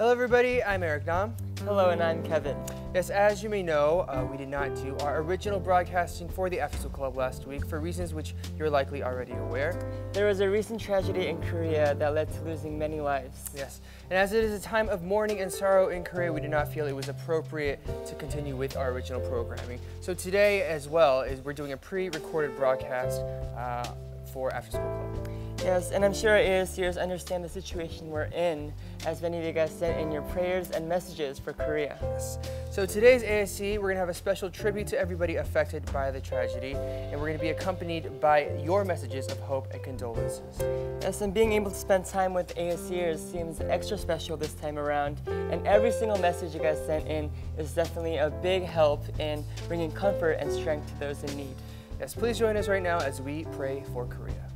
Hello everybody, I'm Arirang. Hello, and I'm Kevin. Yes, as you may know, we did not do our original broadcasting for the ASCers Club last week for reasons which you're likely already aware. There was a recent tragedy in Korea that led to losing many lives. Yes, and as it is a time of mourning and sorrow in Korea, we did not feel it was appropriate to continue with our original programming. So today as well, we're doing a pre-recorded broadcast for ASCers Club. Yes, and I'm sure our ASCers understand the situation we're in, as many of you guys sent in your prayers and messages for Korea. Yes. So today's ASC, we're going to have a special tribute to everybody affected by the tragedy, and we're going to be accompanied by your messages of hope and condolences. Yes, and being able to spend time with ASCers seems extra special this time around, and every single message you guys sent in is definitely a big help in bringing comfort and strength to those in need. Yes, please join us right now as we pray for Korea.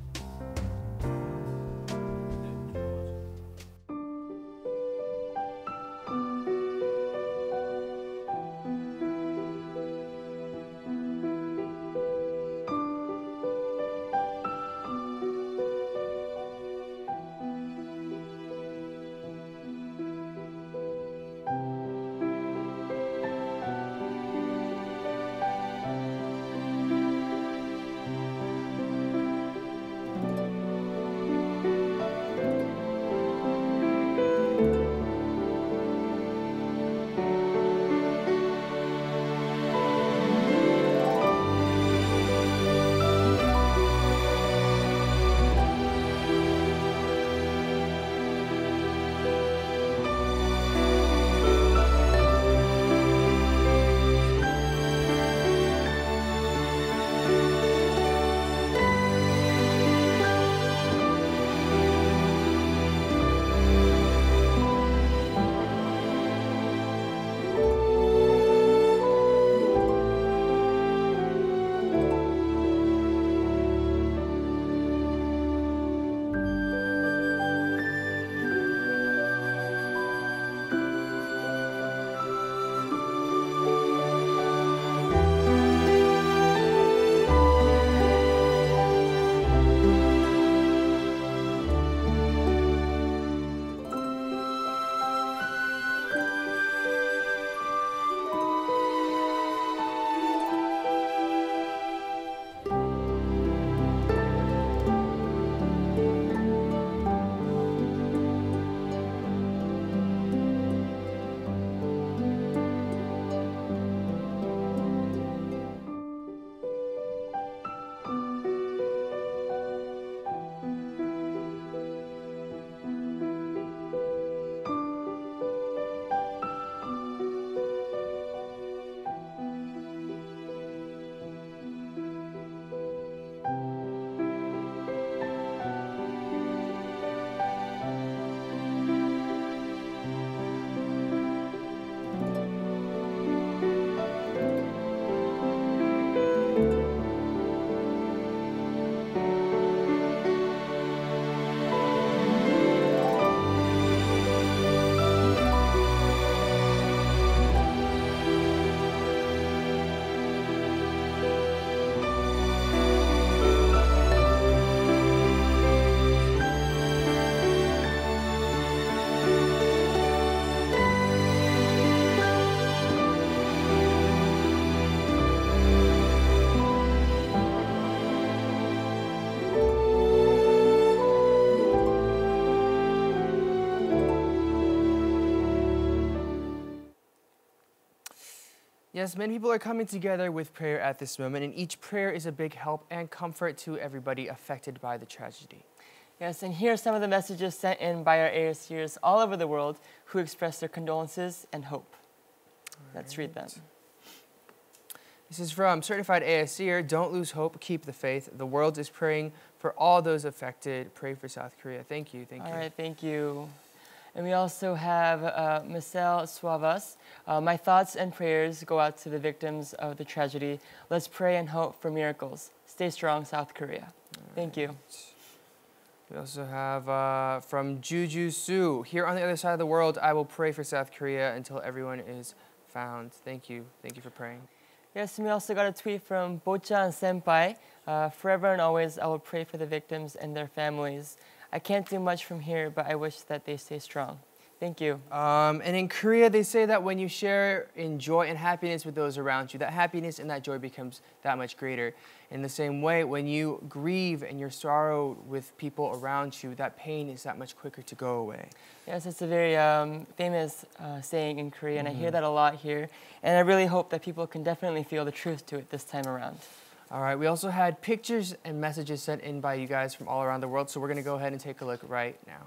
Yes, many people are coming together with prayer at this moment, and each prayer is a big help and comfort to everybody affected by the tragedy. Yes, and here are some of the messages sent in by our ASCers all over the world who express their condolences and hope. Let's read them. This is from Certified ASCer. Don't lose hope, keep the faith. The world is praying for all those affected. Pray for South Korea. Thank you, thank you. All right, thank you. And we also have Michelle Suavas. My thoughts and prayers go out to the victims of the tragedy. Let's pray and hope for miracles. Stay strong, South Korea. Thank you. We also have from Juju Su. Here on the other side of the world, I will pray for South Korea until everyone is found. Thank you. Thank you for praying. Yes, and we also got a tweet from Bochan Senpai. Forever and always, I will pray for the victims and their families. I can't do much from here, but I wish that they stay strong. Thank you. And in Korea, they say that when you share in joy and happiness with those around you, that happiness and that joy becomes that much greater. In the same way, when you grieve and your sorrow with people around you, that pain is that much quicker to go away. Yes, it's a very famous saying in Korea, and I hear that a lot here. And I really hope that people can definitely feel the truth to it this time around. All right, we also had pictures and messages sent in by you guys from all around the world, so we're going to go ahead and take a look right now.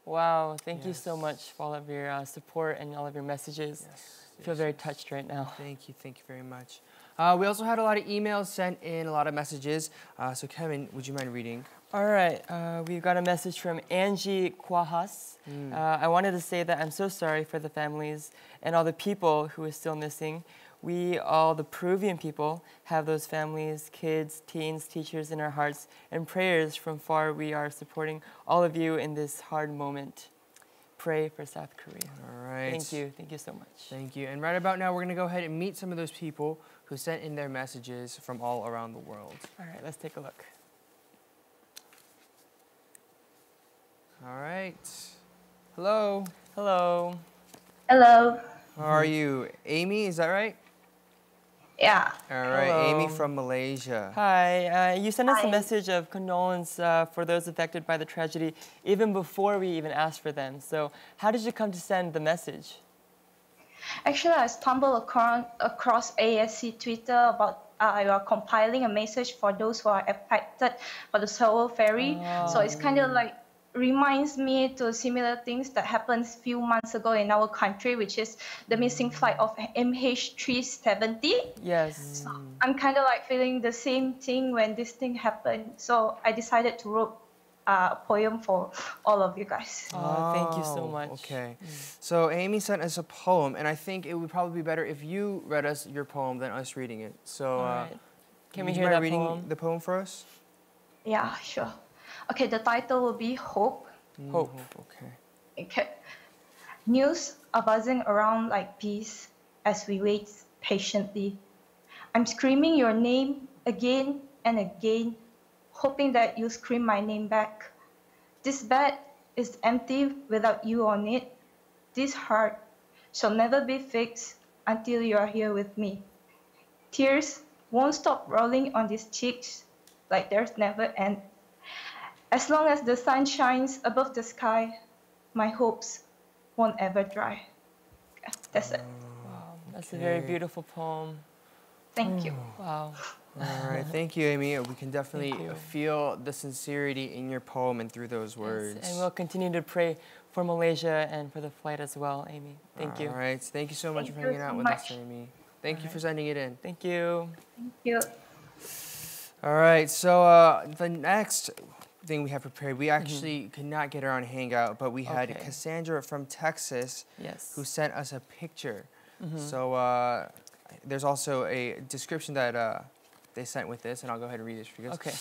Wow, thank you so much for all of your support and all of your messages. I feel very touched right now. Thank you very much. We also had a lot of emails sent in, a lot of messages. So Kevin, would you mind reading? All right, we've got a message from Angie Quajas. I wanted to say that I'm so sorry for the families and all the people who are still missing. We, all the Peruvian people, have those families, kids, teens, teachers in our hearts and prayers from far. We are supporting all of you in this hard moment. Pray for South Korea. All right. Thank you so much. Thank you. And right about now, we're going to go ahead and meet some of those people who sent in their messages from all around the world. All right, let's take a look. All right. Hello. Hello. Hello, How are you? Amy, is that right? Yeah. All right, Hello. Amy from Malaysia. Hi. You sent us a Hi. message of condolence for those affected by the tragedy even before we even asked for them. So how did you come to send the message? Actually, I stumbled across ASC Twitter about you are compiling a message for those who are affected by the Seoul ferry. So it's kind of like reminds me to similar things that happened a few months ago in our country, which is the missing flight of MH370. Yes. So I'm kind of like feeling the same thing when this thing happened. So I decided to write a poem for all of you guys. Oh, thank you so much. Okay. So Amy sent us a poem, and I think it would probably be better if you read us your poem than us reading it. So All right. Can we would you hear mind that reading poem? the poem for us? Yeah, sure. Okay, the title will be Hope. Hope. Okay. Okay. News are buzzing around like bees as we wait patiently. I'm screaming your name again and again, hoping that you scream my name back. This bed is empty without you on it. This heart shall never be fixed until you are here with me. Tears won't stop rolling on these cheeks like there's never end. As long as the sun shines above the sky, my hopes won't ever dry. Yeah, that's it. Wow, that's a very beautiful poem. Thank you. Wow. All right. Thank you, Amy. We can definitely you. feel the sincerity in your poem and through those words. Yes, and we'll continue to pray for Malaysia and for the flight as well, Amy. Thank you. All right. Thank you so much Thank for you hanging so out with much. us, Amy. Thank you for sending it in. Thank you. Thank you. All right. So the next thing we have prepared, we actually could not get her on Hangout, but we had Okay. Cassandra from Texas Yes. who sent us a picture. So there's also a description that they sent with this, and I'll go ahead and read this for you guys. Okay.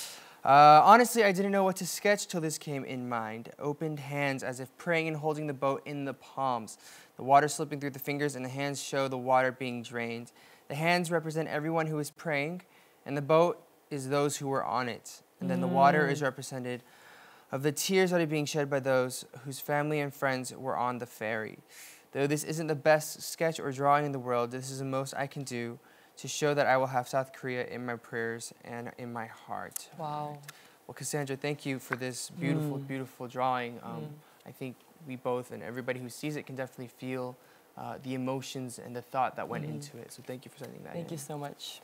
Honestly, I didn't know what to sketch till this came in mind. Opened hands as if praying and holding the boat in the palms. The water slipping through the fingers and the hands show the water being drained. The hands represent everyone who is praying, and the boat is those who were on it. And then the water is represented of the tears that are being shed by those whose family and friends were on the ferry. Though this isn't the best sketch or drawing in the world, this is the most I can do to show that I will have South Korea in my prayers and in my heart. Wow. Well, Cassandra, thank you for this beautiful, beautiful drawing. I think we both and everybody who sees it can definitely feel the emotions and the thought that went into it. So thank you for sending that in. Thank you so much.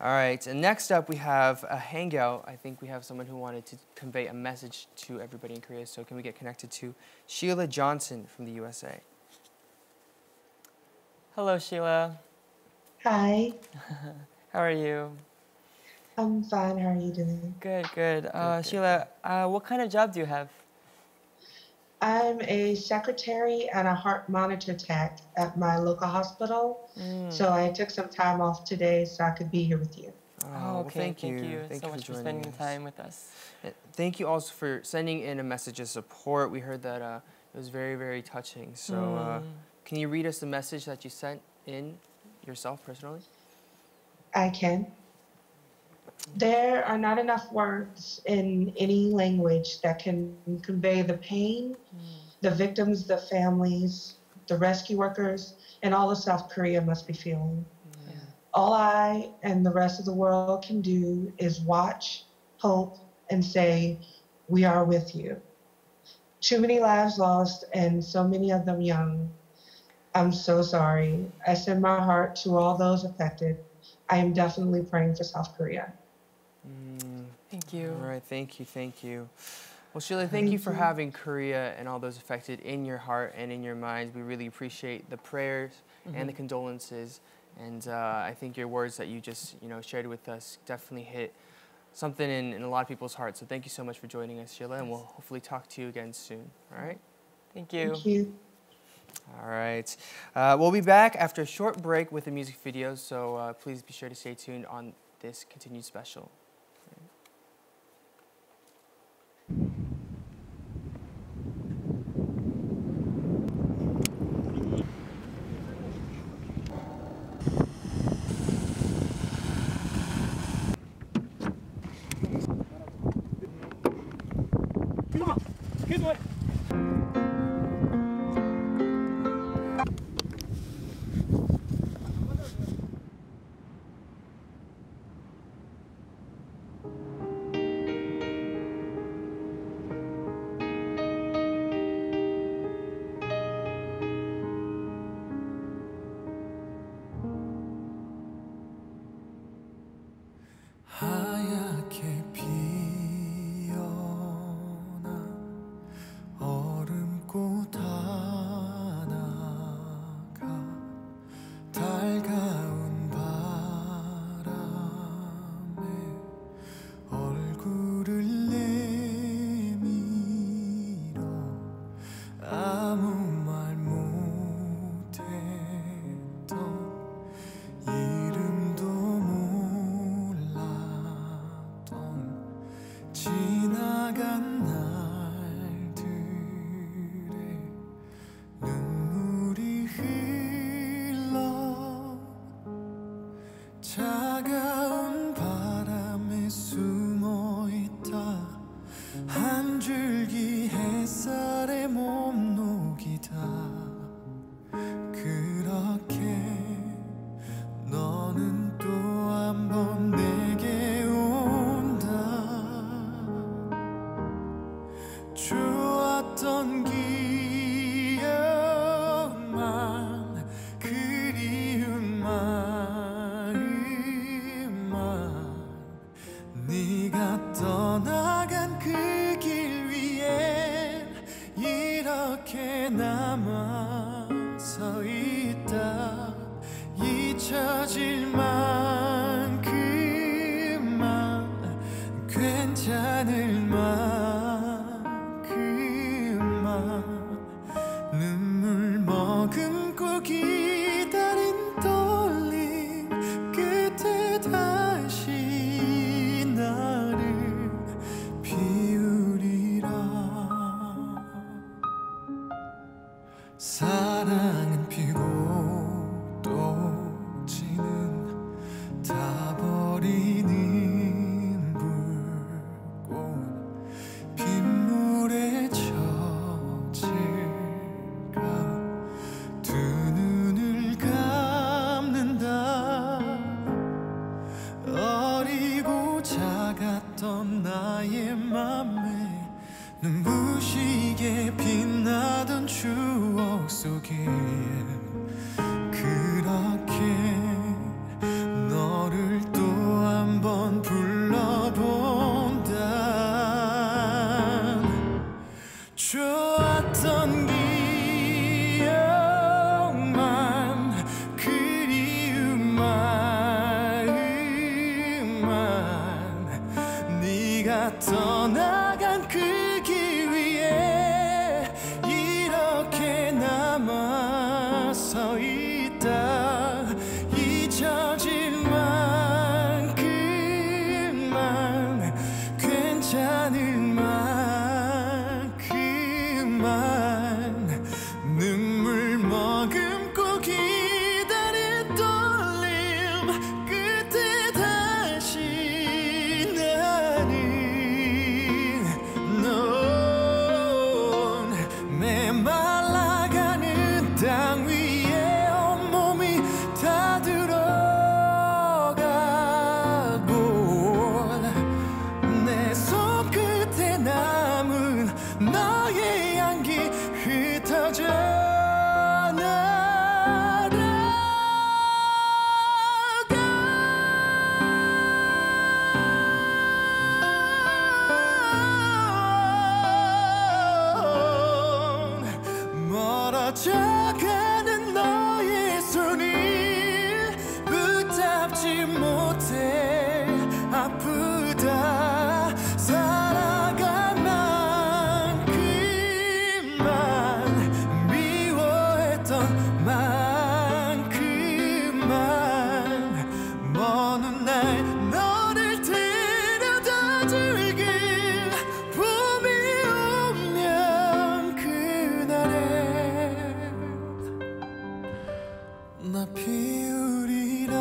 All right, and next up we have a Hangout. I think we have someone who wanted to convey a message to everybody in Korea. So can we get connected to Sheila Johnson from the USA? Hello, Sheila. Hi, How are you? I'm fine. How are you doing? Good, good. Sheila, what kind of job do you have? I'm a secretary and a heart monitor tech at my local hospital. So I took some time off today so I could be here with you. Oh, okay. Thank you. so much for joining spending us. time with us. Thank you also for sending in a message of support. We heard that it was very, very touching. So can you read us the message that you sent in yourself personally? I can. There are not enough words in any language that can convey the pain, the victims, the families, the rescue workers, and all of South Korea must be feeling. All I and the rest of the world can do is watch, hope, and say, we are with you. Too many lives lost and so many of them young. I'm so sorry. I send my heart to all those affected. I am definitely praying for South Korea. Thank you. All right, thank you. Well, Sheila, thank you for having Korea and all those affected in your heart and in your minds. We really appreciate the prayers and the condolences. And I think your words that you just shared with us definitely hit something in a lot of people's hearts. So thank you so much for joining us, Sheila, and we'll hopefully talk to you again soon. All right? Thank you. Thank you. All right. We'll be back after a short break with the music video, so please be sure to stay tuned on this continued special. 아래 몸 녹이다 그렇게 너는 또 한 번 내게 온다 좋았던 기억만 그리운 마음만 네가 떠나간 그 길 위에 이렇게 남아 서 있다 잊혀질 만큼만 괜찮을 만큼만 눈물 머금고 기다린 떨림 끝에 다시 나를 비우리라 사랑은 피고 또 지는 다 버리는 불꽃 빗물에 젖을까 두 눈을 감는다 어리고 작았던 나의 맘에 눈부시게 빛나던 추억 속에 그렇게 너를 또 한 번 불러본다 좋았던 기억만 그리운 마음만 네가 떠나간 그 길 위에 이렇게 남아 서 있다 잊혀질 만큼만 괜찮을 만큼만 눈물 머금고 기다린 떨림 끝에 다시 나는 넌 메말라가는 땅 위에 온몸이 다 들어가고 내 손끝에 남은 너의 향기 흩어져 멀어져가는 너의 손을 붙잡지 못해 아프다 살아간 만큼만 미워했던 만큼만 먼 날 너를 데려다 줄게 봄이 오면 그날에 나 피우리라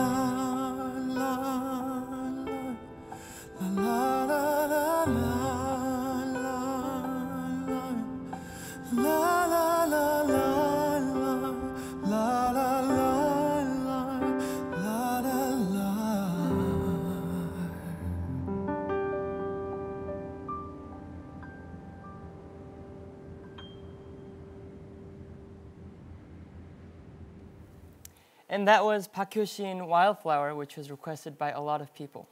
And that was Park Hyo-shin Wildflower, which was requested by a lot of people.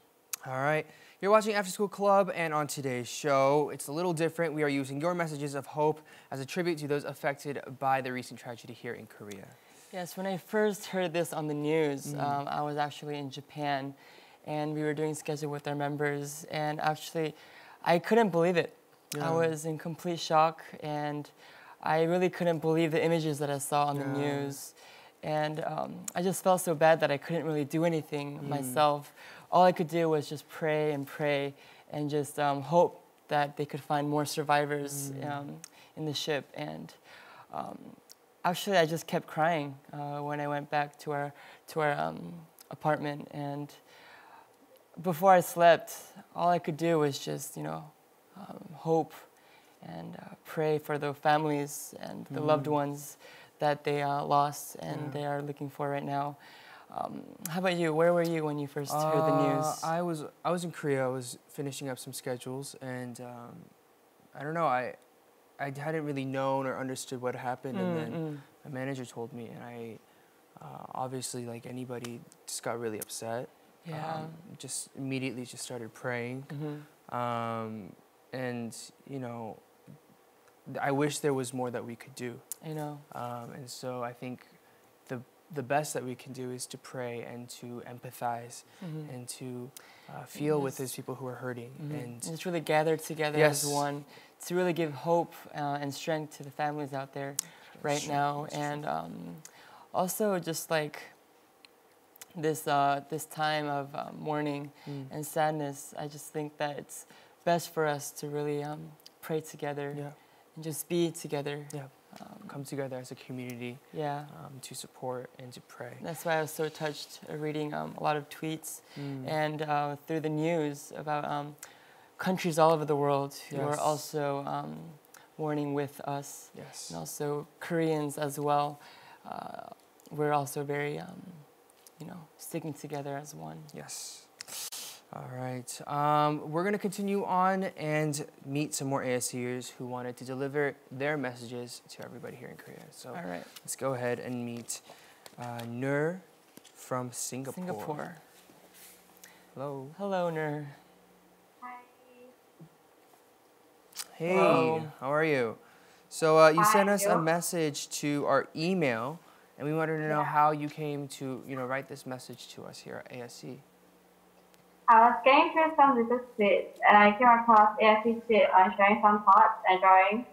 All right. You're watching After School Club, and on today's show, it's a little different. We are using your messages of hope as a tribute to those affected by the recent tragedy here in Korea. Yes, when I first heard this on the news, I was actually in Japan, and we were doing schedule with our members, and actually, I couldn't believe it. Yeah. I was in complete shock, and I really couldn't believe the images that I saw on the news. And I just felt so bad that I couldn't really do anything myself. All I could do was just pray and just hope that they could find more survivors in the ship. And actually, I just kept crying when I went back to our apartment. And before I slept, all I could do was just, hope and pray for the families and the loved ones that they lost and they are looking for right now. How about you? Where were you when you first heard the news? I was in Korea. I was finishing up some schedules, and I don't know. I hadn't really known or understood what happened, and then my manager told me, and I obviously, like anybody, just got really upset. Yeah. Just immediately just started praying, and you know, I wish there was more that we could do. I know. And so I think the best that we can do is to pray and to empathize and to feel with those people who are hurting. And just really gather together as one to really give hope and strength to the families out there right now. And also just like this time of mourning and sadness, I just think that it's best for us to really pray together and just be together. Yeah. Come together as a community to support and to pray. That's why I was so touched reading a lot of tweets and through the news about countries all over the world who are also mourning with us. Yes. And also Koreans as well. We're also very, sticking together as one. Yes. All right. We're going to continue on and meet some more ASCers who wanted to deliver their messages to everybody here in Korea. So all right. Let's go ahead and meet Nur from Singapore. Hello. Hello, Nur. Hey, Hello. How are you? So you sent us a message to our email, and we wanted to know how you came to, write this message to us here at ASC. I was going through some little tweets, and I came across ASC tweet on sharing some thoughts and drawings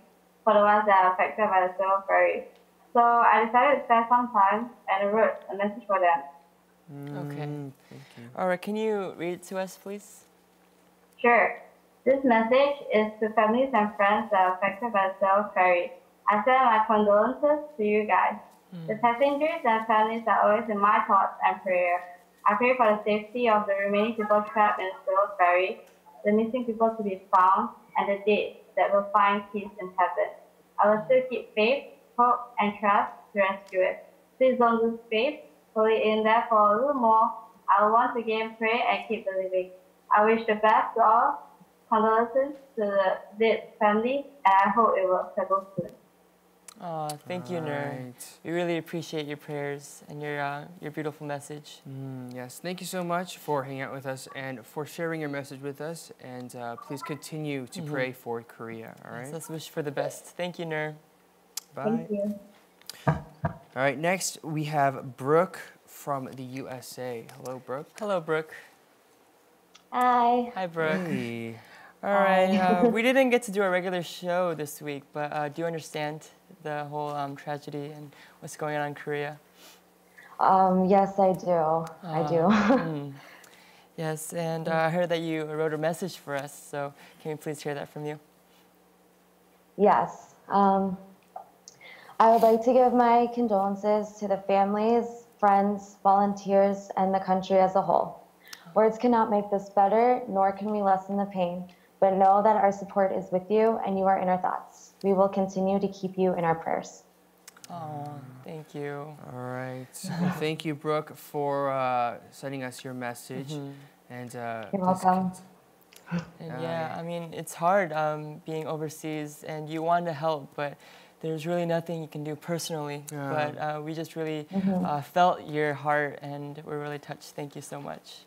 for the ones that are affected by the civil ferry. So I decided to spend some time and wrote a message for them. Okay. Thank you. All right, can you read it to us, please? Sure. This message is to families and friends that are affected by the civil ferry. I send my condolences to you guys. The passengers and families are always in my thoughts and prayer. I pray for the safety of the remaining people trapped in the civil ferry, the missing people to be found, and the dead that will find peace in heaven. I will still keep faith, hope, and trust to rescue it. Please don't lose faith. Hold it in there for a little more. I will once again pray and keep believing. I wish the best to all. Condolences to the dead family, and I hope it will settle soon. Oh, thank you, Nur. We really appreciate your prayers and your beautiful message. Yes, thank you so much for hanging out with us and for sharing your message with us. And please continue to pray for Korea, all right? Yes, let's wish for the best. Thank you, Nur. Bye. Thank you. All right, next we have Brooke from the USA. Hello, Brooke. Hello, Brooke. Hi. Hi, Brooke. Hey. All right, we didn't get to do a regular show this week, but do you understand the whole tragedy and what's going on in Korea? Yes, I do. I do. Yes, and I heard that you wrote a message for us, so can we please hear that from you? Yes. I would like to give my condolences to the families, friends, volunteers, and the country as a whole. Words cannot make this better, nor can we lessen the pain, but know that our support is with you and you are in our thoughts. We will continue to keep you in our prayers. Oh, thank you. All right. Well, thank you, Brooke, for sending us your message. And You're welcome. And yeah, I mean, it's hard being overseas and you want to help, but there's really nothing you can do personally. But we just really felt your heart and we're really touched. Thank you so much.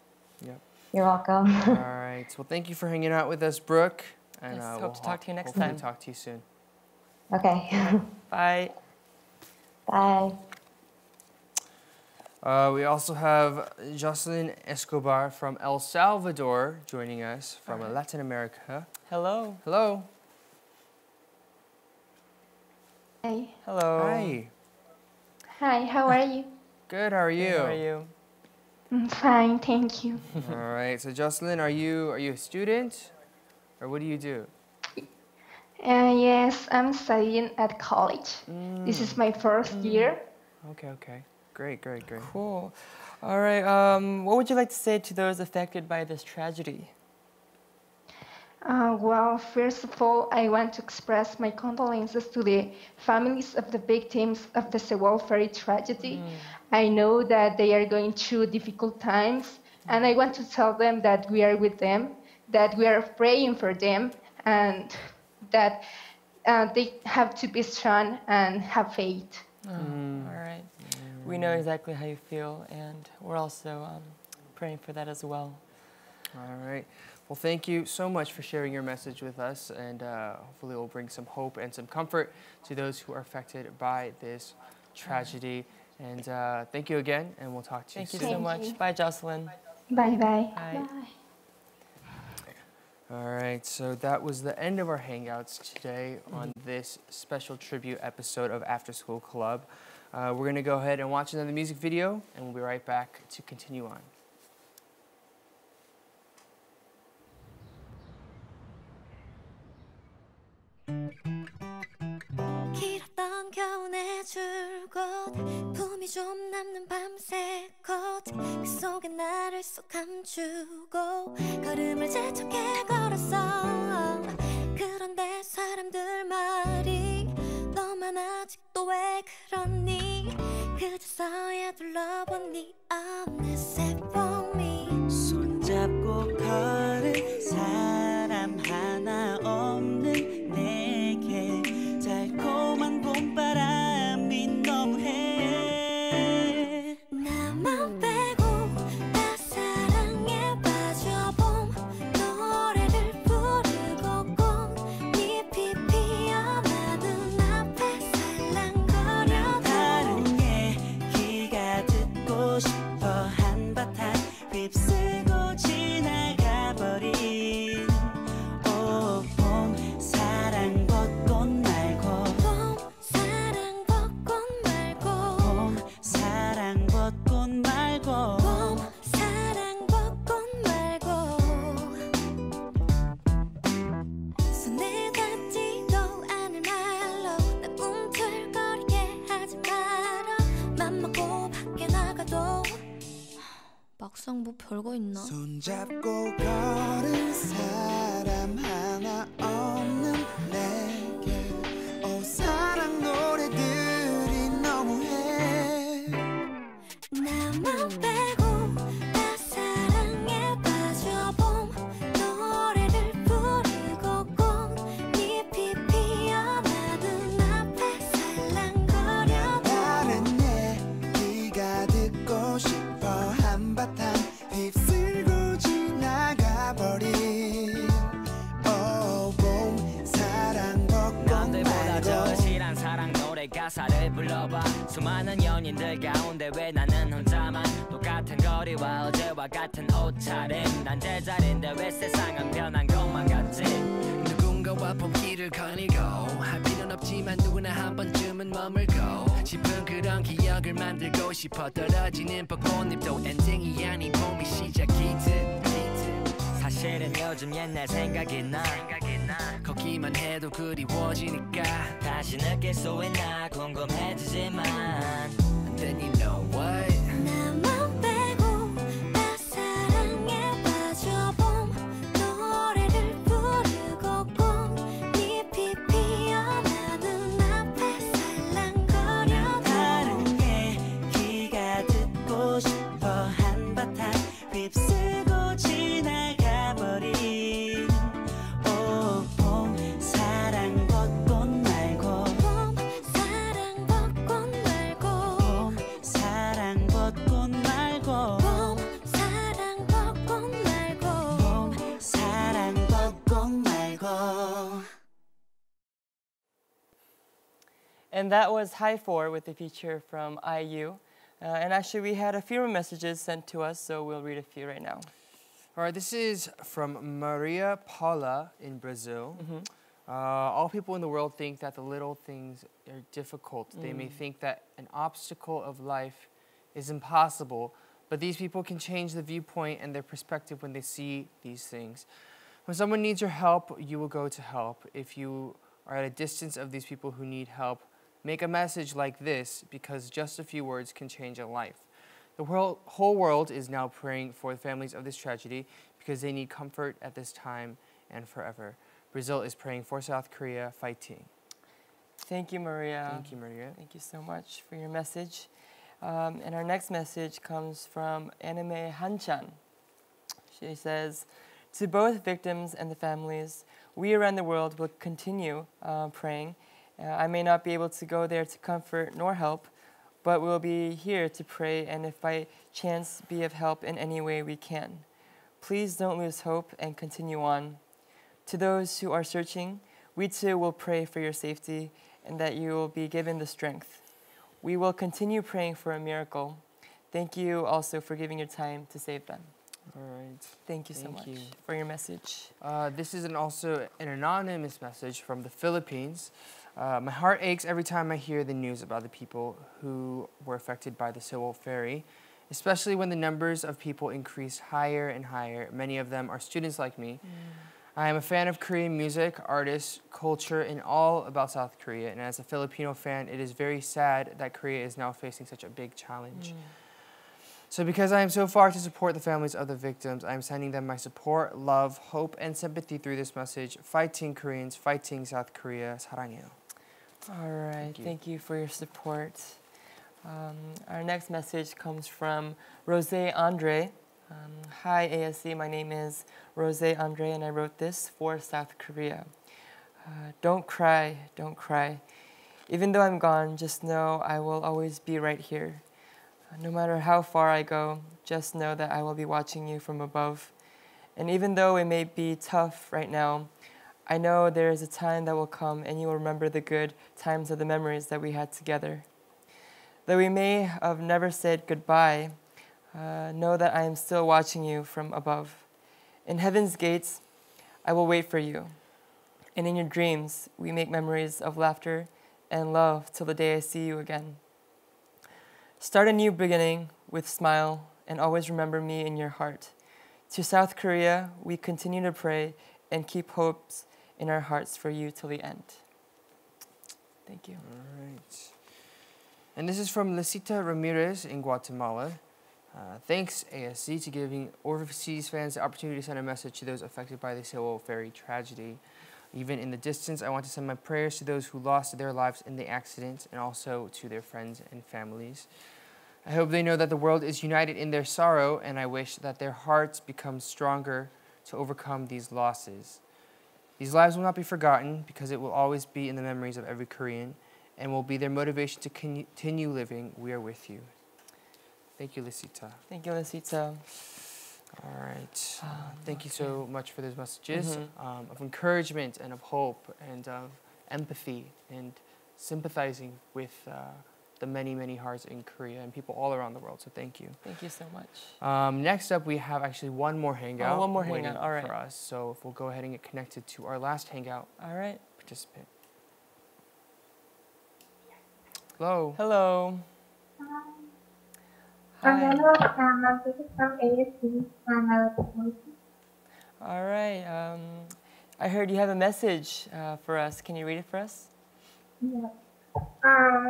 Yep. You're welcome. All right. Well, thank you for hanging out with us, Brooke. And Yes, hope we'll to talk to you next hopefully time. Talk to you soon. Okay. Bye. Bye. We also have Jocelyn Escobar from El Salvador joining us from Latin America. Hello. Hello. Hi. Hello. Hi. Hi, how are you? Good. How are you? How are you? I'm fine, thank you. All right. So, Jocelyn, are you a student, or what do you do? Yes, I'm studying at college. This is my first year. Okay. Okay. Great. Great. Great. Cool. All right. What would you like to say to those affected by this tragedy? Well, first of all, I want to express my condolences to the families of the victims of the Sewol ferry tragedy. I know that they are going through difficult times, and I want to tell them that we are with them, that we are praying for them, and that they have to be strong and have faith. All right. We know exactly how you feel, and we're also praying for that as well. All right. Well, thank you so much for sharing your message with us, and hopefully it will bring some hope and some comfort to those who are affected by this tragedy. And thank you again, and we'll talk to you soon. Thank you so much. Bye, Jocelyn. Bye-bye. Bye. All right, so that was the end of our Hangouts today on this special tribute episode of After School Club. We're going to go ahead and watch another music video, and we'll be right back to continue on. 길었던 겨우내 줄곧 품이 좀 남는 밤새 컷그 속에 나를 쏙 감추고 걸음을 재촉해 걸었어. 그런데 사람들 말이 너만 아직도 왜 그러니 그제서야 둘러본 네 어느새 봄이 손잡고 걸은 사람 하나 없는 내게 달콤한 봄바람이 너무해. 나만 빼고 다 사랑에 빠져봄 노래를 부르고 꽃잎이 피어 나 눈앞에 살랑거려 다른 얘기가 듣고 싶어 한바탕 휩쓸고 지나가버린 오 봄 사랑 벚꽃 말고 봄 사랑 벚꽃 말고 봄 사랑 벚꽃 말고 봄 사랑 벚꽃 말고 손에 닿지도 않을 말로 나 꿈틀거리게 하지 마라. 맘먹고 밖에 나가도 막상 뭐 별거 있나? 손잡고 걸은 사람 하나 없는 내게 오 사랑 노래들이 너무해. 나만 빼고 다 사랑에 빠져봄 노래를 부르고 꽃잎이 피어 나 눈앞에 살랑거려 다른 얘기가 듣고 싶어 한바탕 휩쓸고 지나가버린 오 봄 사랑 벚꽃 남들보다 더 말고 실한 사랑 노래 가사를 불러봐. 수많은 연인들 가운데 왜 나는 혼자만 똑같은 거리와 어제와 같은 옷차림. 난 제자리인데 왜 세상은 변한 것만 같지. 누군가와 봄길을 거닐고 할 필요는 없지만 누구나 한 번쯤은 머물고 싶은 그런 기억을 만들고 싶어. 떨어지는 벚꽃잎도 엔딩이 아닌 봄이 시작이듯. 사실은 요즘 옛날 생각이 나. 걷기만 해도 그리워지니까 다시 느낄 수 있나 궁금해지지만 And then you know what 나만 빼고 다 사랑에 빠져봄 노래를 부르고 꽃잎이 피어 나 눈앞에 살랑거려 다른 얘기가 듣고 싶어 한바탕 휩쓸고 지나가버린 오 봄 사랑 벚꽃 말고 봄 사랑 벚꽃 말고 봄 사랑 벚꽃 말고 봄 사랑 벚꽃 말고 봄 사랑 벚꽃 말고. And that was High 4 with the feature from IU. And actually, we had a few messages sent to us, so we'll read a few right now. All right, this is from Maria Paula in Brazil. All people in the world think that the little things are difficult. They may think that an obstacle of life is impossible, but these people can change the viewpoint and their perspective when they see these things. When someone needs your help, you will go to help. If you are at a distance of these people who need help, make a message like this, because just a few words can change a life. The whole world is now praying for the families of this tragedy because they need comfort at this time and forever. Brazil is praying for South Korea. Fighting. Thank you, Maria. Thank you, Maria. Thank you so much for your message. And our next message comes from Anime Hanchan. She says, to both victims and the families, we around the world will continue praying. I may not be able to go there to comfort nor help, but we'll be here to pray and if by chance be of help in any way we can. Please don't lose hope and continue on. To those who are searching, we too will pray for your safety and that you will be given the strength. We will continue praying for a miracle. Thank you also for giving your time to save them. All right. Thank you so much for your message. This is also an anonymous message from the Philippines. My heart aches every time I hear the news about the people who were affected by the Sewol ferry, especially when the numbers of people increase higher and higher. Many of them are students like me. I am a fan of Korean music, artists, culture, and all about South Korea. And as a Filipino fan, it is very sad that Korea is now facing such a big challenge. So because I am so far to support the families of the victims, I am sending them my support, love, hope, and sympathy through this message. Fighting Koreans, fighting South Korea. 사랑해요. All right, thank you for your support. Our next message comes from Rose Andre. Hi ASC, my name is Rose Andre and I wrote this for South Korea. Don't cry, don't cry. Even though I'm gone, just know I will always be right here. No matter how far I go, just know that I will be watching you from above. And even though it may be tough right now, I know there is a time that will come and you will remember the good times of the memories that we had together. Though we may have never said goodbye, know that I am still watching you from above. In heaven's gates, I will wait for you. And in your dreams, we make memories of laughter and love till the day I see you again. Start a new beginning with smile and always remember me in your heart. To South Korea, we continue to pray and keep hopes in our hearts for you till the end. Thank you. All right. And this is from Lisita Ramirez in Guatemala. Thanks, ASC, to giving overseas fans the opportunity to send a message to those affected by the Sewol ferry tragedy. Even in the distance, I want to send my prayers to those who lost their lives in the accident and also to their friends and families. I hope they know that the world is united in their sorrow, and I wish that their hearts become stronger to overcome these losses. These lives will not be forgotten because it will always be in the memories of every Korean and will be their motivation to continue living. We are with you. Thank you, Lisita. Thank you, Lisita. All right. Thank you so much for those messages of encouragement and of hope and of empathy and sympathizing with the many, many hearts in Korea and people all around the world. So thank you. Thank you so much. Next up, we have actually one more hangout. One more hangout. All right. For us. So if we'll go ahead and get connected to our last hangout. All right. Participant. Hello. Hello. Hello, this is from ASC. All right. I heard you have a message for us. Can you read it for us? Yeah.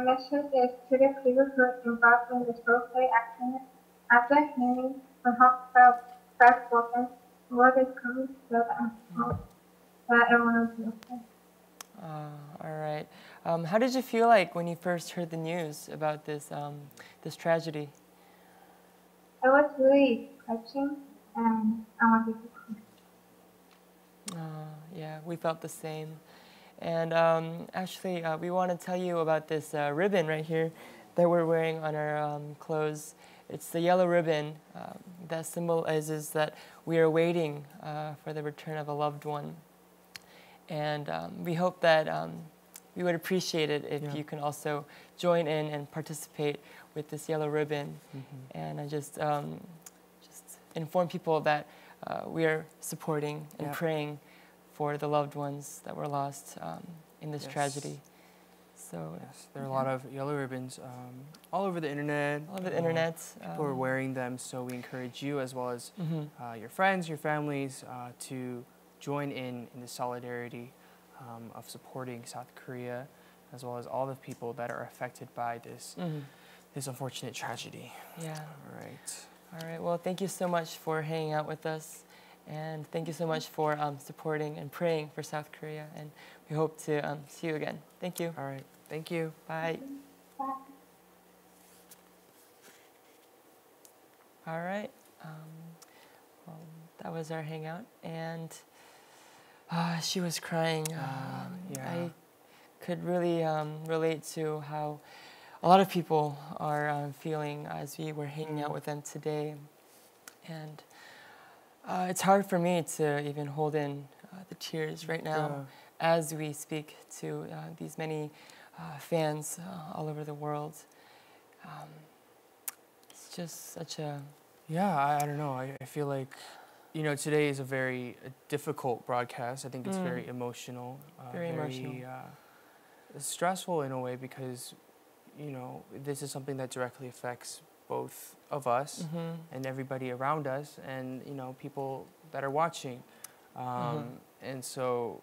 Message is to the people who are involved in the roleplay accident. After hearing the heartfelt fact spoken, the world is coming together and hope that everyone will be okay. All right. How did you feel like when you first heard the news about this this tragedy? It was really touching, and I wanted to cry. Yeah, we felt the same. And actually, we want to tell you about this ribbon right here that we're wearing on our clothes. It's the yellow ribbon that symbolizes that we are waiting for the return of a loved one. And we hope that we would appreciate it if you can also join in and participate with this yellow ribbon. And I just inform people that we are supporting and praying for the loved ones that were lost in this tragedy. So there are a lot of yellow ribbons all over the internet. All over the internet. People are wearing them, so we encourage you as well as your friends, your families to join in the solidarity of supporting South Korea, as well as all the people that are affected by this this unfortunate tragedy. Yeah. All right. All right. Well, thank you so much for hanging out with us. And thank you so much for supporting and praying for South Korea. And we hope to see you again. Thank you. All right. Thank you. Bye. All right. Well, that was our hangout. And she was crying. I could really relate to how a lot of people are feeling as we were hanging out with them today. And it's hard for me to even hold in the tears right now as we speak to these many fans all over the world. It's just such a... Yeah, I don't know. I feel like, you know, today is a very difficult broadcast. I think it's very emotional. Very emotional. Stressful in a way because, you know, this is something that directly affects both of us and everybody around us and, you know, people that are watching. And so,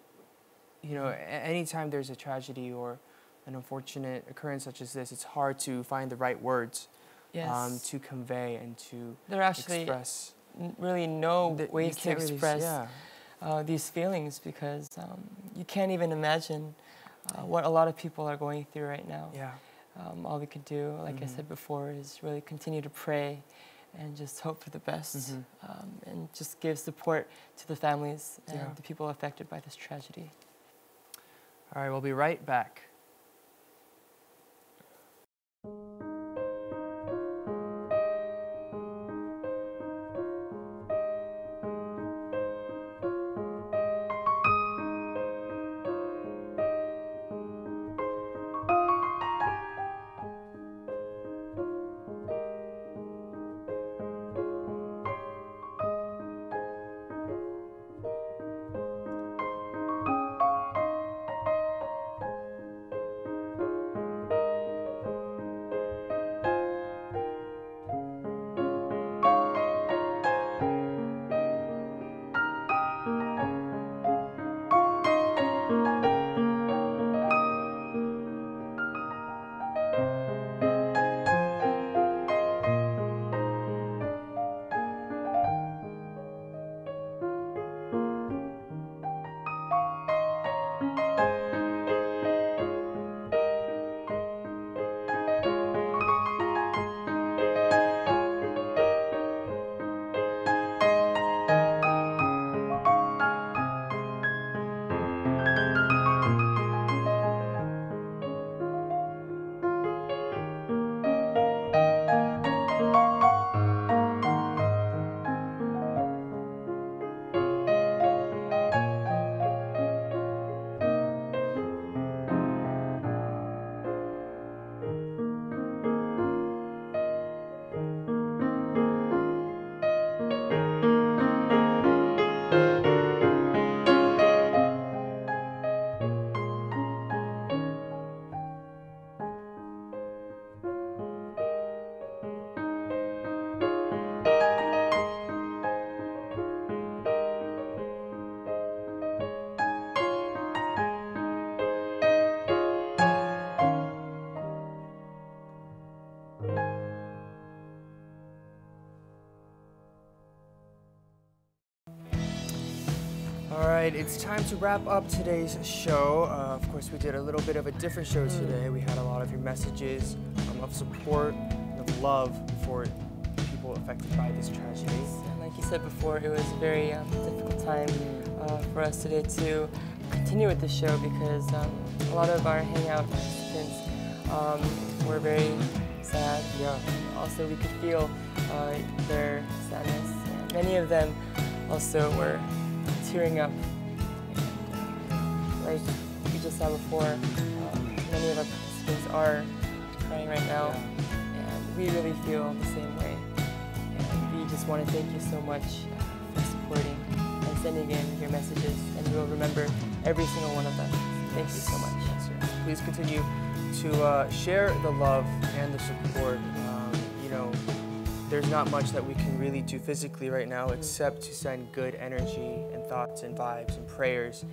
you know, anytime there's a tragedy or an unfortunate occurrence such as this, it's hard to find the right words to convey and to there are actually express. Really no ways to really express these feelings because you can't even imagine what a lot of people are going through right now. Yeah. All we could do, like I said before, is really continue to pray and just hope for the best and just give support to the families and the people affected by this tragedy. All right, we'll be right back. All right, it's time to wrap up today's show. Of course, we did a little bit of a different show today. We had a lot of your messages of support, of love for people affected by this tragedy. And like you said before, it was a very difficult time for us today to continue with the show because a lot of our hangout participants were very sad. Yeah. Also, we could feel their sadness. And many of them also were tearing up. And, like we just saw before, many of our participants are crying right now, and we really feel the same way. And we just want to thank you so much for supporting and sending in your messages, and we'll remember every single one of them. Thank you so much. Please continue to share the love and the support. You know, there's not much that we can really do physically right now except to send good energy and thoughts and vibes and prayers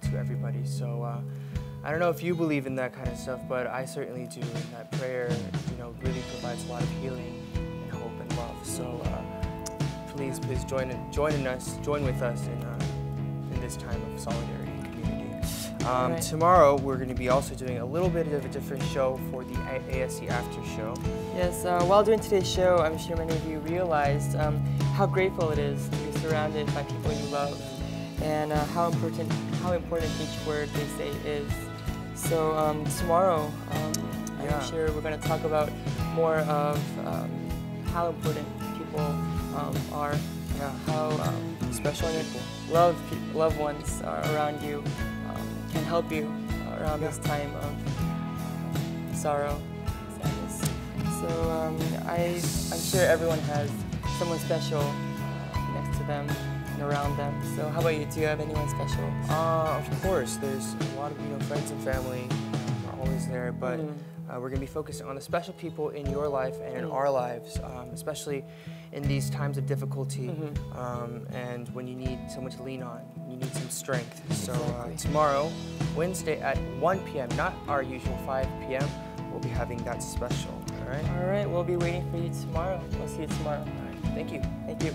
to everybody. So I don't know if you believe in that kind of stuff, but I certainly do. And that prayer, you know, really provides a lot of healing and hope and love. So please join with us in this time of solidarity and community. Tomorrow we're going to be also doing a little bit of a different show for the ASC after show. Yes, while doing today's show, I'm sure many of you realized how grateful it is to be surrounded by people you love, and how important each word they say is. So tomorrow, I'm sure we're going to talk about more of how important people are, how special people, loved ones around you can help you around this time of sorrow, sadness. So I'm sure everyone has someone special next to them and around them. So how about you? Do you have anyone special? Of course, there's a lot of friends and family are always there, but we're going to be focusing on the special people in your life and in our lives, especially in these times of difficulty, and when you need someone to lean on, you need some strength. So tomorrow, Wednesday at 1 p.m., not our usual 5 p.m., we'll be having that special. All right? All right, we'll be waiting for you tomorrow. We'll see you tomorrow. All right. Thank you. Thank you.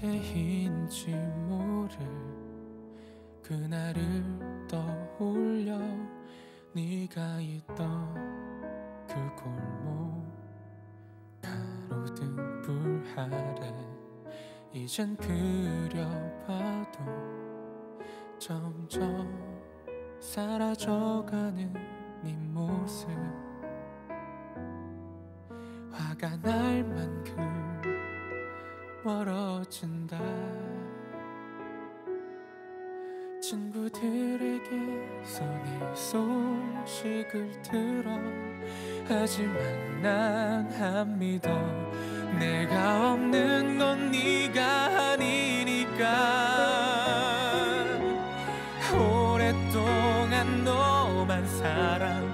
언제인지 모를 그날을 떠올려 네가 있던 그 골목 가로등 불 아래 이젠 그려봐도 점점 사라져가는 네 모습 화가 날 만큼 멀어진다 친구들에게서 네 소식을 들어 하지만 난 안 믿어 내가 없는 건 네가 아니니까 오랫동안 너만 사랑했던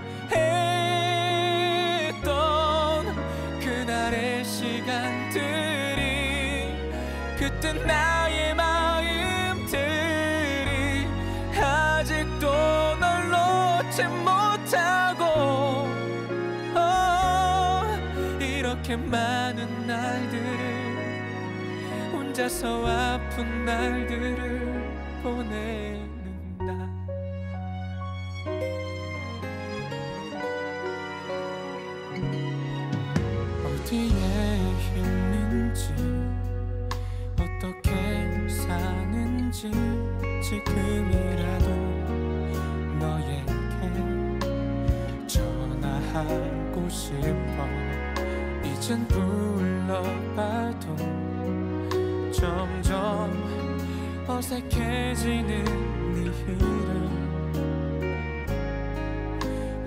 그날의 시간들이 그때 나의 마음들이 아직도 널 놓지 못하고 이렇게 많은 날들을 혼자서 아픈 날들을 보내는다 어디에 있는지 어떻게 사는지 지금이라도 너에게 전화하고 싶어 이젠 불러봐도 점점 어색해지는 네 이름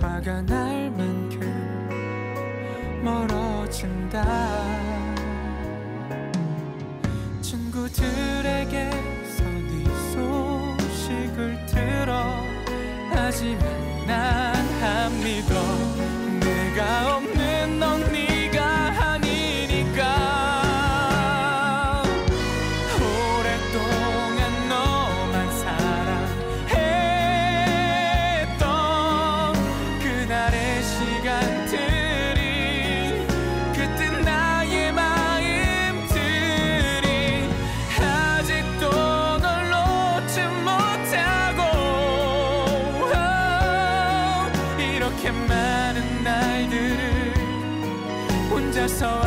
화가 날 만큼 멀어진다 친구들에게서 네 소식을 들어 하지만 난 안 믿어 내가 없는 넌 네가 아니니까 오랫동안 너만 사랑했던 그날의 시간들이 그때 나의 마음들이 아직도 널 놓지 못하고 이렇게 많은 날들을 혼자서